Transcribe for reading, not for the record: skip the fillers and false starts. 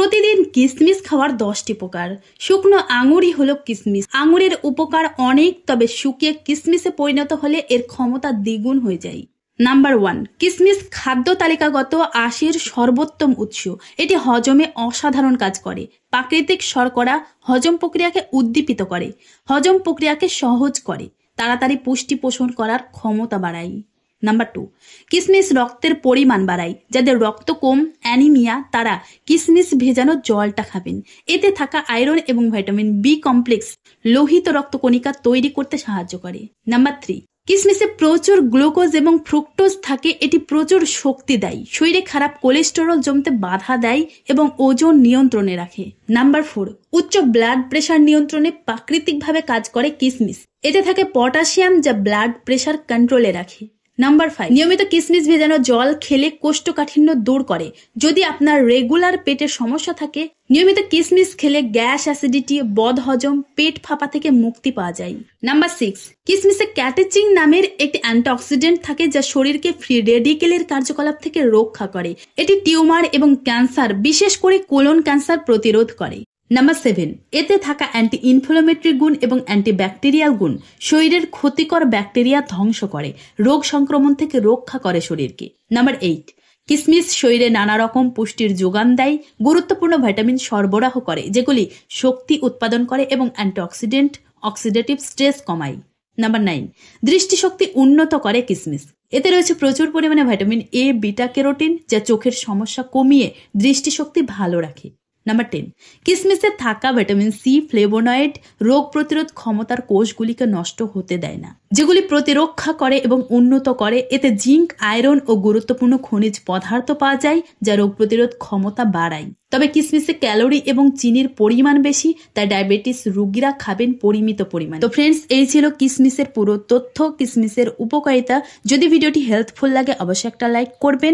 প্রতিদিন কিশমিশ খাওয়ার 10টি উপকার। শুকনো আঙুরই হলো কিশমিশ। আঙুরের উপকার অনেক, তবে শুকিয়ে কিশমিশে পরিণত হলে এর ক্ষমতা দ্বিগুণ হয়ে যায়। নাম্বার 1, কিশমিশ খাদ্য তালিকাগত আঁশের সর্বোত্তম উৎস। এটি হজমে অসাধারণ কাজ করে। প্রাকৃতিক শর্করা হজম প্রক্রিয়াকে উদ্দীপিত করে, হজম প্রক্রিয়াকে সহজ করে, তাড়াতাড়ি পুষ্টি পোষণ করার ক্ষমতা বাড়ায়। নাম্বার 2, কিশমিশ রক্তের পরিমাণ বাড়ায়। যাদের রক্ত কম, অ্যানিমিয়া, তারা কিশমিশ ভেজানো জলটা খাবেন। এতে থাকা আয়রন এবং ভিটামিন বি কমপ্লেক্স লোহিত রক্তকণিকা তৈরি করতে সাহায্য করে। নাম্বার 3, কিশমিশে প্রচুর গ্লুকোজ এবং ফ্রুক্টোজ থাকে। এটি প্রচুর শক্তি দেয়, শরীরে খারাপ কোলেস্টেরল জমতে বাধা দেয় এবং ওজন নিয়ন্ত্রণে রাখে। নাম্বার 4, উচ্চ ব্লাড প্রেশার নিয়ন্ত্রণে প্রাকৃতিকভাবে কাজ করে কিশমিশ। এতে থাকে পটাশিয়াম, যা ব্লাড প্রেশার কন্ট্রোলে রাখে। নাম্বার 5, নিয়মিত কিশমিশ ভেজানো জল খেলে কোষ্ঠকাঠিন্য দূর করে। যদি আপনার রেগুলার পেটের সমস্যা থাকে, নিয়মিত কিশমিশ খেলে গ্যাস, অ্যাসিডিটি, বদহজম, পেট ফাঁপা থেকে মুক্তি পাওয়া যায়। নাম্বার 6, কিশমিশে ক্যাটেচিন নামের একটি অ্যান্টিঅক্সিডেন্ট থাকে, যা শরীরকে ফ্রি রেডিকেলের কার্যকলাপ থেকে রক্ষা করে। এটি টিউমার এবং ক্যান্সার, বিশেষ করে কোলন ক্যান্সার প্রতিরোধ করে। নাম্বার 7, এতে থাকা অ্যান্টি ইনফ্লামেটরি গুণ এবং অ্যান্টিব্যাকটেরিয়াল গুণ শরীরের ক্ষতিকর ব্যাকটেরিয়া ধ্বংস করে, রোগ সংক্রমণ থেকে রক্ষা করে শরীরকে। নাম্বার 8, কিশমিশ শরীরে নানা রকম পুষ্টির যোগান দেয়, গুরুত্বপূর্ণ ভিটামিন সরবরাহ করে, যেগুলি শক্তি উৎপাদন করে এবং অ্যান্টিঅক্সিডেন্ট অক্সিডেটিভ স্ট্রেস কমায়। নাম্বার 9, দৃষ্টিশক্তি উন্নত করে কিশমিশ। এতে রয়েছে প্রচুর পরিমাণে ভিটামিন এ, বিটা ক্যারোটিন, যা চোখের সমস্যা কমিয়ে দৃষ্টিশক্তি ভালো রাখে। নাম্বার 10, কিশমিশে থাকা ভিটামিন সি ফ্লেভোনয়েড রোগ প্রতিরোধ ক্ষমতার কোষগুলিকে নষ্ট হতে দেয় না, যেগুলি প্রতিরক্ষা করে এবং উন্নত করে। এতে জিঙ্ক, আয়রন ও গুরুত্বপূর্ণ খনিজ পদার্থ পাওয়া যায়, যা রোগ প্রতিরোধ ক্ষমতা বাড়ায়। তবে কিশমিশে ক্যালোরি এবং চিনির পরিমাণ বেশি, তাই ডায়াবেটিস রোগীরা খাবেন পরিমিত পরিমাণে। তো ফ্রেন্ডস, এই ছিল কিশমিশের পুরো তথ্য, কিশমিশের উপকারিতা। যদি ভিডিওটি হেল্পফুল লাগে অবশ্যই একটা লাইক করবেন।